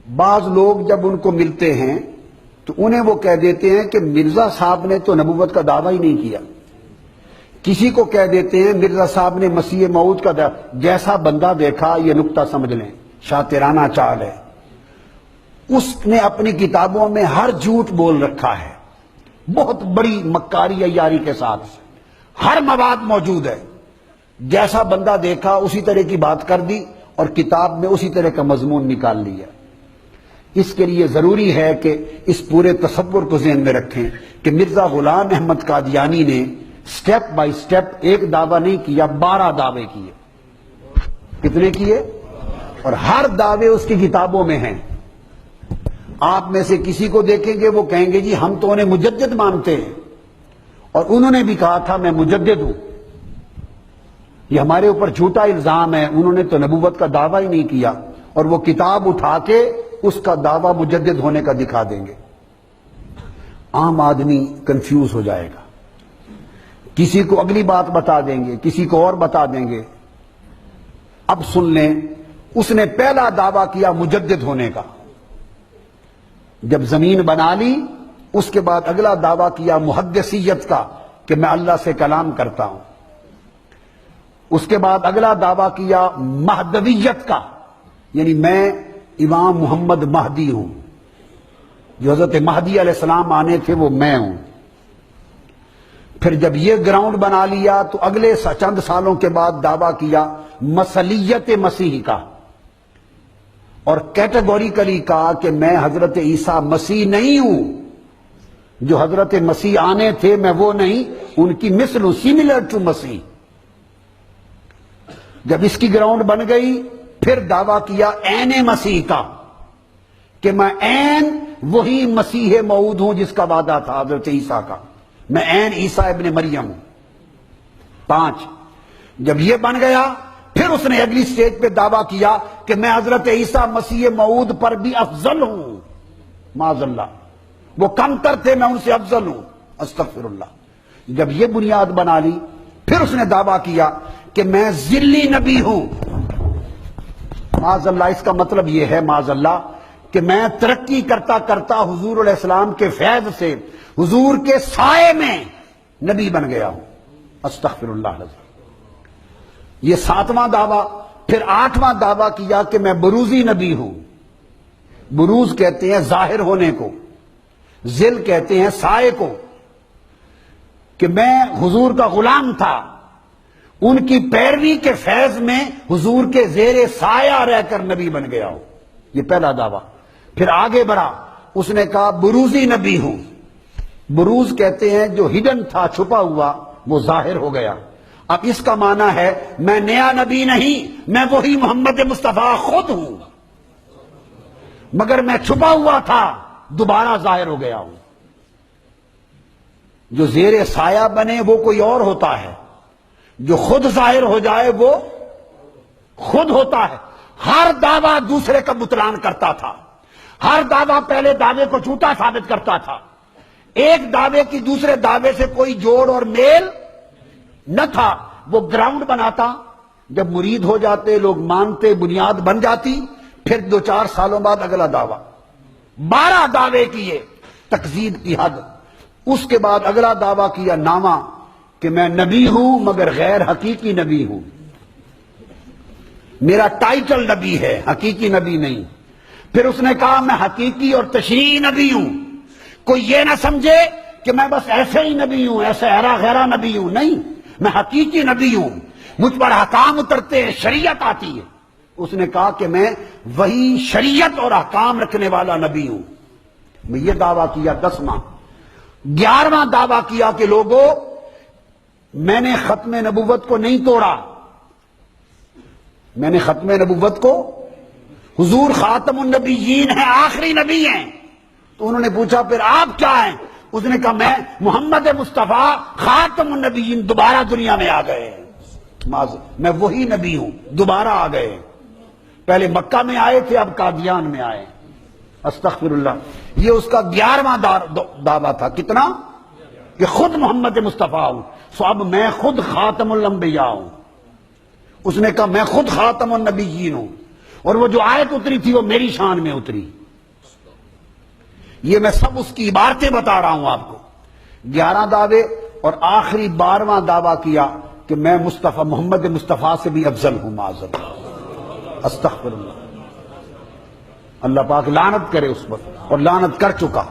بعض لوگ جب ان کو ملتے ہیں تو انہیں وہ کہہ دیتے ہیں کہ مرزا صاحب نے تو نبوت کا دعویٰ ہی نہیں کیا. کسی کو کہہ دیتے ہیں مرزا صاحب نے مسیح موعود کا جیسا بندہ دیکھا یہ نکتہ سمجھ لیں، شاطرانہ چال ہے. اس نے اپنی کتابوں میں ہر جھوٹ بول رکھا ہے، بہت بڑی مکاری عیاری کے ساتھ، ہر مواد موجود ہے. جیسا بندہ دیکھا اسی طرح کی بات کر دی اور کتاب میں اسی طرح کا مضمون نکال لیا. اس کے لیے ضروری ہے کہ اس پورے تصور کو ذہن میں رکھیں کہ مرزا غلام احمد قادیانی نے سٹیپ بائی سٹیپ ایک دعویٰ نہیں کیا، 12 دعوے کیے. کتنے کیے؟ اور ہر دعوے اس کی کتابوں میں ہیں. آپ میں سے کسی کو دیکھیں گے وہ کہیں گے جی ہم تو انہیں مجدد مانتے ہیں، اور انہوں نے بھی کہا تھا میں مجدد ہوں. یہ ہمارے اوپر جھوٹا الزام ہے، انہوں نے تو نبوت کا دعویٰ ہی نہیں کیا، اور وہ کتاب اٹھا کے اس کا دعویٰ مجدد ہونے کا دکھا دیں گے. عام آدمی کنفیوز ہو جائے گا، کسی کو اگلی بات بتا دیں گے، کسی کو اور بتا دیں گے. اب سن لیں، اس نے پہلا دعویٰ کیا مجدد ہونے کا. جب زمین بنا لی اس کے بعد اگلا دعویٰ کیا محدثیت کا کہ میں اللہ سے کلام کرتا ہوں. اس کے بعد اگلا دعویٰ کیا مہدویت کا، یعنی میں امام محمد مہدی ہوں، جو حضرت مہدی علیہ السلام آنے تھے وہ میں ہوں. پھر جب یہ گراؤنڈ بنا لیا تو اگلے چند سالوں کے بعد دعویٰ کیا مسیحیت مسیح کا، اور کیٹیگوریکلی کہا کہ میں حضرت عیسیٰ مسیح نہیں ہوں، جو حضرت مسیح آنے تھے میں وہ نہیں، ان کی مثل ہوں، سیملر ٹو مسیح. جب اس کی گراؤنڈ بن گئی پھر دعویٰ کیا عین مسیح کا کہ میں عین وہی مسیح موعود ہوں جس کا وعدہ تھا حضرت عیسیٰ کا، میں عین عیسیٰ ابن مریم ہوں. 5 جب یہ بن گیا پھر اس نے اگلی سٹیج پہ دعویٰ کیا کہ میں حضرت عیسیٰ مسیح موعود پر بھی افضل ہوں. معاذ اللہ، وہ کم تر تھے میں ان سے افضل ہوں، استغفر اللہ. جب یہ بنیاد بنا لی پھر اس نے دعویٰ کیا کہ میں ذلی نبی ہوں. معاذ اللہ، اس کا مطلب یہ ہے معاذ اللہ کہ میں ترقی کرتا کرتا حضور علیہ السلام کے فیض سے حضور کے سائے میں نبی بن گیا ہوں. استغفر اللہ. یہ 7واں دعویٰ. پھر 8واں دعویٰ کیا کہ میں بروزی نبی ہوں. بروز کہتے ہیں ظاہر ہونے کو، ذل کہتے ہیں سائے کو، کہ میں حضور کا غلام تھا، ان کی پیروی کے فیض میں حضور کے زیر سایہ رہ کر نبی بن گیا ہوں. یہ پہلا دعویٰ. پھر آگے بڑھا، اس نے کہا بروزی نبی ہوں. بروز کہتے ہیں جو ہڈن تھا، چھپا ہوا، وہ ظاہر ہو گیا. اب اس کا معنی ہے میں نیا نبی نہیں، میں وہی محمد مصطفیٰ خود ہوں، مگر میں چھپا ہوا تھا، دوبارہ ظاہر ہو گیا ہوں. جو زیر سایہ بنے وہ کوئی اور ہوتا ہے، جو خود ظاہر ہو جائے وہ خود ہوتا ہے. ہر دعویٰ دوسرے کا بطلان کرتا تھا، ہر دعویٰ پہلے دعوے کو جھوٹا ثابت کرتا تھا. ایک دعوے کی دوسرے دعوے سے کوئی جوڑ اور میل نہ تھا. وہ گراؤنڈ بناتا، جب مرید ہو جاتے، لوگ مانتے، بنیاد بن جاتی، پھر 2-4 سالوں بعد اگلا دعویٰ. 12 دعوے کیے، تکذیب کی حد. اس کے بعد اگلا دعویٰ کیا نامہ کہ میں نبی ہوں مگر غیر حقیقی نبی ہوں، میرا ٹائٹل نبی ہے، حقیقی نبی نہیں. پھر اس نے کہا میں حقیقی اور تشریعی نبی ہوں، کوئی یہ نہ سمجھے کہ میں بس ایسے ہی نبی ہوں، ایسے ہیرا غیرا نبی ہوں، نہیں، میں حقیقی نبی ہوں، مجھ پر احکام اترتے ہیں، شریعت آتی ہے. اس نے کہا کہ میں وہی شریعت اور احکام رکھنے والا نبی ہوں. میں یہ دعویٰ کیا 10واں. 11واں دعویٰ کیا کہ لوگوں میں نے ختم نبوت کو نہیں توڑا، میں نے ختم نبوت کو، حضور خاتم النبیین ہیں، آخری نبی ہیں. تو انہوں نے پوچھا پھر آپ کیا ہیں؟ اس نے کہا میں محمد مصطفیٰ خاتم النبیین دوبارہ دنیا میں آ گئے، میں وہی نبی ہوں، دوبارہ آ گئے. پہلے مکہ میں آئے تھے، اب قادیان میں آئے. استغفر اللہ. یہ اس کا 11واں دعویٰ تھا. کتنا؟ کہ خود محمد مصطفیٰ ہوں، سو اب میں خود خاتم الانبیاء ہوں. اس نے کہا میں خود خاتم النبیین ہوں. اور وہ جو آیت اتری تھی وہ میری شان میں اتری. یہ میں سب اس کی عبارتیں بتا رہا ہوں آپ کو. 11 دعوے اور آخری 12واں دعویٰ کیا کہ میں مصطفیٰ محمد مصطفیٰ سے بھی افضل ہوں. معاذ اللہ، استغفر اللہ. اللہ پاک لعنت کرے اس پر، اور لعنت کر چکا.